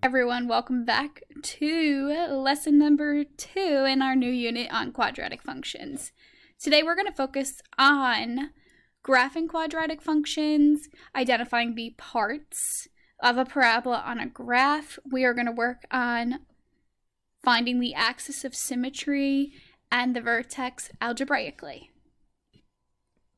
Everyone, welcome back to lesson number 2 in our new unit on quadratic functions. Today we're going to focus on graphing quadratic functions, identifying the parts of a parabola on a graph. We are going to work on finding the axis of symmetry and the vertex algebraically.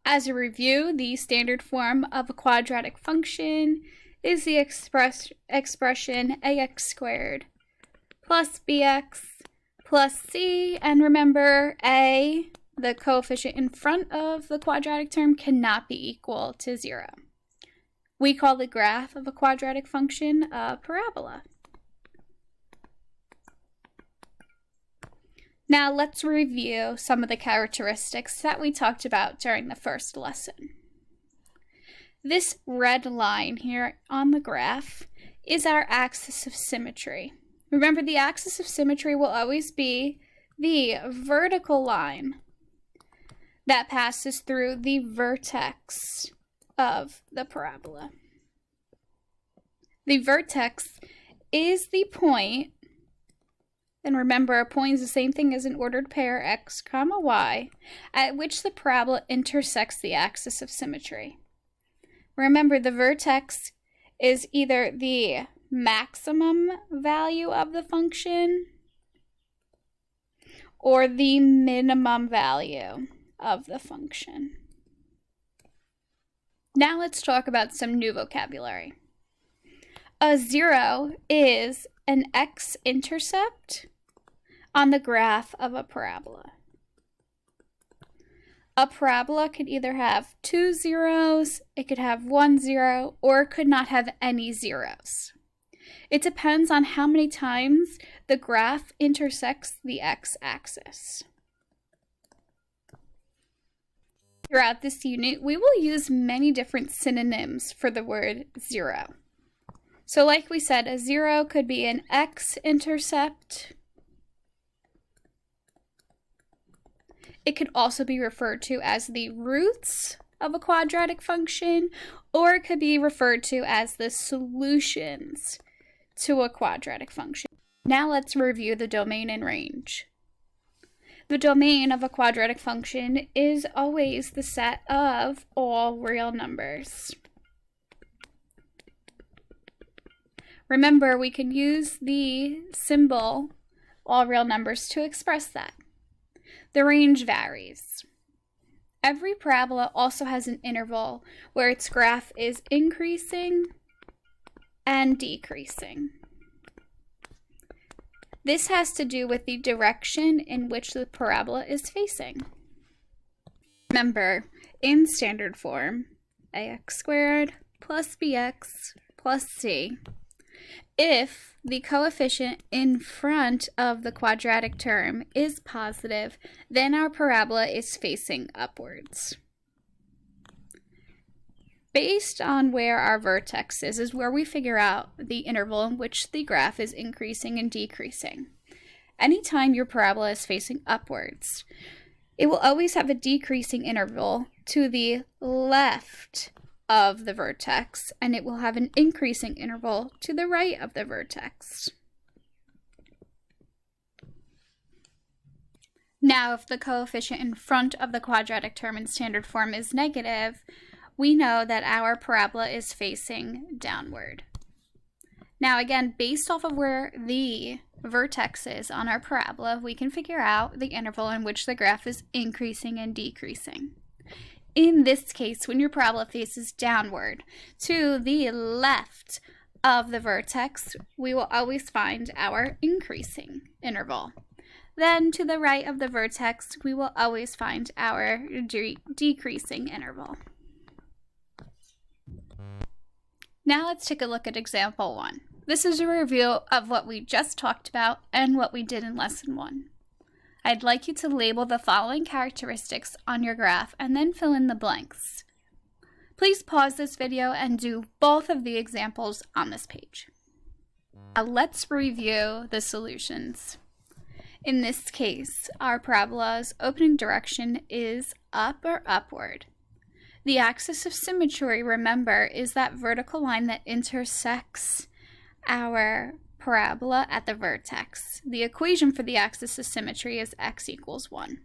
As a review, the standard form of a quadratic function is the expression ax squared plus bx plus c, and remember a, the coefficient in front of the quadratic term, cannot be equal to 0. We call the graph of a quadratic function a parabola. Now let's review some of the characteristics that we talked about during the first lesson. This red line here on the graph is our axis of symmetry. Remember, the axis of symmetry will always be the vertical line that passes through the vertex of the parabola. The vertex is the point, and remember, a point is the same thing as an ordered pair x, y, at which the parabola intersects the axis of symmetry. Remember, the vertex is either the maximum value of the function or the minimum value of the function. Now let's talk about some new vocabulary. A 0 is an x-intercept on the graph of a parabola. A parabola could either have 2 zeros, it could have 1 0, or it could not have any zeros. It depends on how many times the graph intersects the x-axis. Throughout this unit, we will use many different synonyms for the word 0. So like we said, a 0 could be an x-intercept. It could also be referred to as the roots of a quadratic function, or it could be referred to as the solutions to a quadratic function. Now let's review the domain and range. The domain of a quadratic function is always the set of all real numbers. Remember, we can use the symbol all real numbers to express that. The range varies. Every parabola also has an interval where its graph is increasing and decreasing. This has to do with the direction in which the parabola is facing. Remember, in standard form, ax squared plus bx plus c, if the coefficient in front of the quadratic term is positive, then our parabola is facing upwards. Based on where our vertex is where we figure out the interval in which the graph is increasing and decreasing. Anytime your parabola is facing upwards, it will always have a decreasing interval to the left of the vertex, and it will have an increasing interval to the right of the vertex. Now, if the coefficient in front of the quadratic term in standard form is negative, we know that our parabola is facing downward. Now again, based off of where the vertex is on our parabola, we can figure out the interval in which the graph is increasing and decreasing. In this case, when your parabola faces downward to the left of the vertex, we will always find our increasing interval. Then to the right of the vertex, we will always find our decreasing interval. Now let's take a look at example 1. This is a review of what we just talked about and what we did in lesson 1. I'd like you to label the following characteristics on your graph and then fill in the blanks. Please pause this video and do both of the examples on this page. Now let's review the solutions. In this case, our parabola's opening direction is up or upward. The axis of symmetry, remember, is that vertical line that intersects our parabola at the vertex. The equation for the axis of symmetry is x equals 1.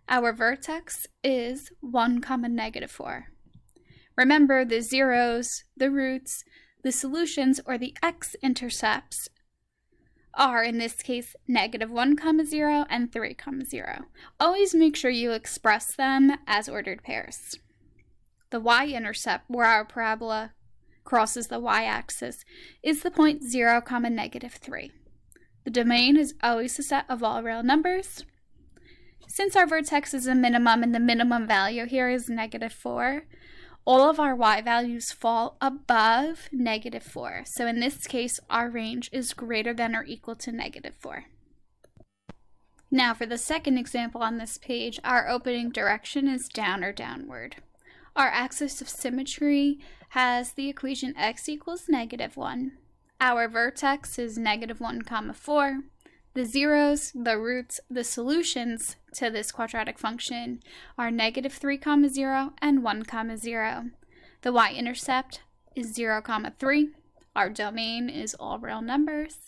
Our vertex is 1, -4. Remember, the zeros, the roots, the solutions, or the x-intercepts are, in this case, -1, 0 and 3, 0. Always make sure you express them as ordered pairs. The y-intercept, where our parabola crosses the y-axis, is the point 0, -3. The domain is always a set of all real numbers. Since our vertex is a minimum and the minimum value here is -4, all of our y values fall above -4. So in this case, our range is greater than or equal to -4. Now for the second example on this page, our opening direction is down or downward. Our axis of symmetry has the equation x equals -1. Our vertex is -1, 4. The zeros, the roots, the solutions to this quadratic function are -3, 0 and 1, 0. The y-intercept is 0, 3. Our domain is all real numbers.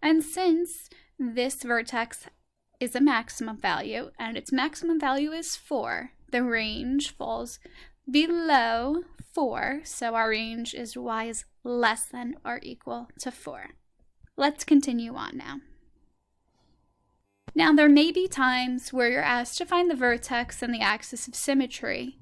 And since this vertex is a maximum value and its maximum value is 4, the range falls below 4. So our range is y is less than or equal to 4. Let's continue on now. Now, there may be times where you're asked to find the vertex and the axis of symmetry,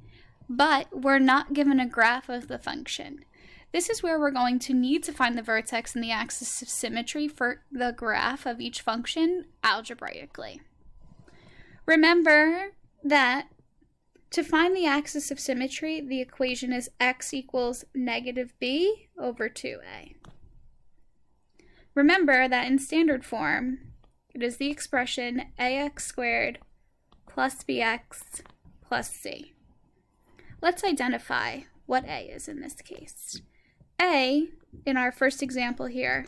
but we're not given a graph of the function. This is where we're going to need to find the vertex and the axis of symmetry for the graph of each function algebraically. Remember that to find the axis of symmetry, the equation is x equals -b over 2a. Remember that in standard form, it is the expression ax squared plus bx plus c. Let's identify what a is in this case. A, in our first example here,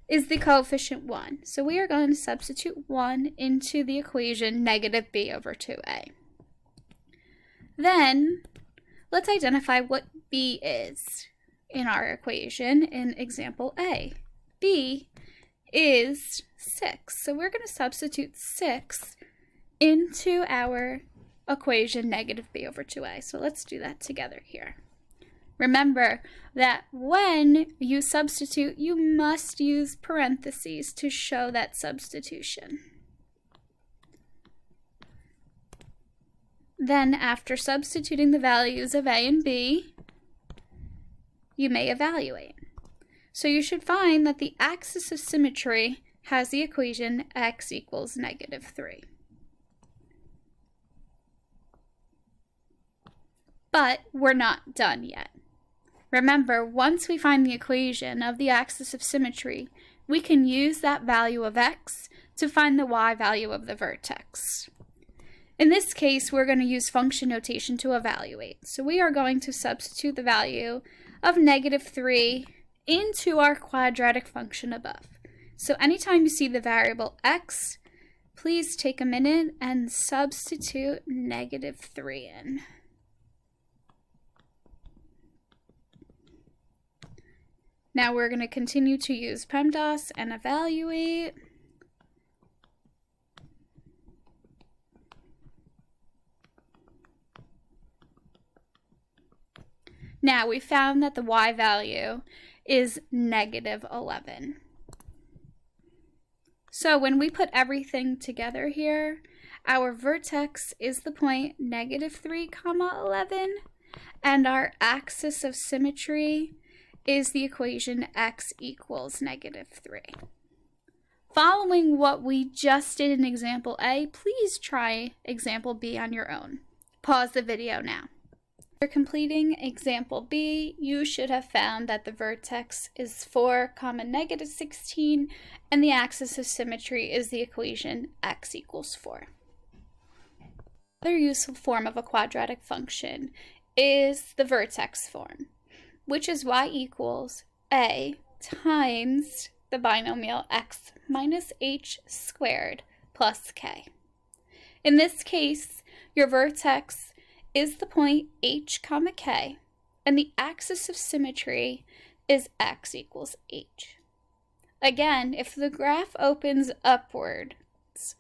is the coefficient 1. So we are going to substitute 1 into the equation -b over 2a. Then, let's identify what b is in our equation in example A. B is 6. So we're going to substitute 6 into our equation -b over 2a. So let's do that together here. Remember that when you substitute, you must use parentheses to show that substitution. Then after substituting the values of a and b, you may evaluate. So you should find that the axis of symmetry has the equation x equals -3. But we're not done yet. Remember, once we find the equation of the axis of symmetry, we can use that value of x to find the y value of the vertex. In this case, we're going to use function notation to evaluate. So we are going to substitute the value of -3 into our quadratic function above. So anytime you see the variable x, please take a minute and substitute -3 in. Now we're going to continue to use PEMDAS and evaluate. Now we found that the y value is -11. So when we put everything together here, our vertex is the point -3, 11, and our axis of symmetry is the equation x equals -3. Following what we just did in example A, please try example B on your own. Pause the video now. After completing example B, you should have found that the vertex is 4, -16, and the axis of symmetry is the equation x equals 4. Another useful form of a quadratic function is the vertex form, which is y equals a times the binomial x minus h squared plus k. In this case, your vertex is the point h, k, and the axis of symmetry is x equals h. Again, if the graph opens upwards,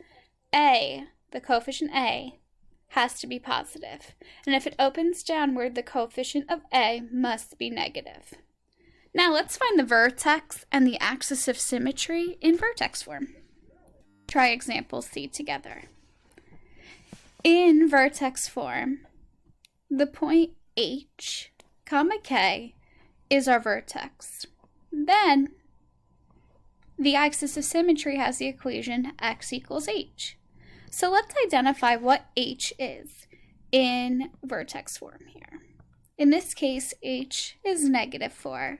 a, the coefficient a, has to be positive. And if it opens downward, the coefficient of a must be negative. Now let's find the vertex and the axis of symmetry in vertex form. Try example C together. In vertex form, the point H, comma K is our vertex. Then the axis of symmetry has the equation x equals h. So let's identify what h is in vertex form here. In this case, h is -4.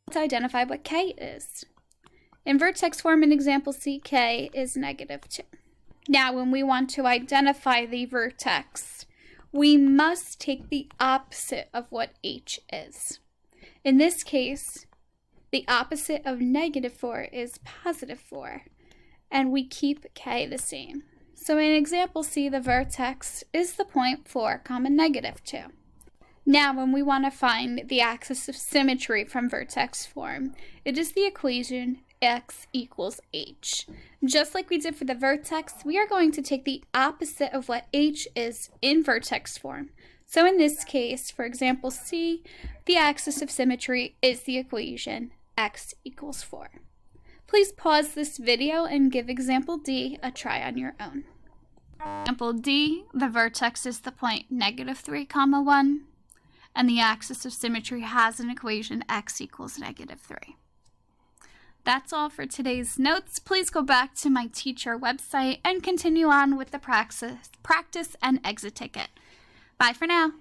Let's identify what k is. In vertex form in example C, k is -2. Now, when we want to identify the vertex, we must take the opposite of what h is. In this case, the opposite of -4 is +4, and we keep k the same. So in example C, the vertex is the point 4, -2. Now, when we want to find the axis of symmetry from vertex form, it is the equation x equals h. Just like we did for the vertex, we are going to take the opposite of what h is in vertex form. So in this case, for example C, the axis of symmetry is the equation x equals 4. Please pause this video and give example D a try on your own. Example D, the vertex is the point -3, 1, and the axis of symmetry has an equation x equals -3. That's all for today's notes. Please go back to my teacher website and continue on with the practice and exit ticket. Bye for now.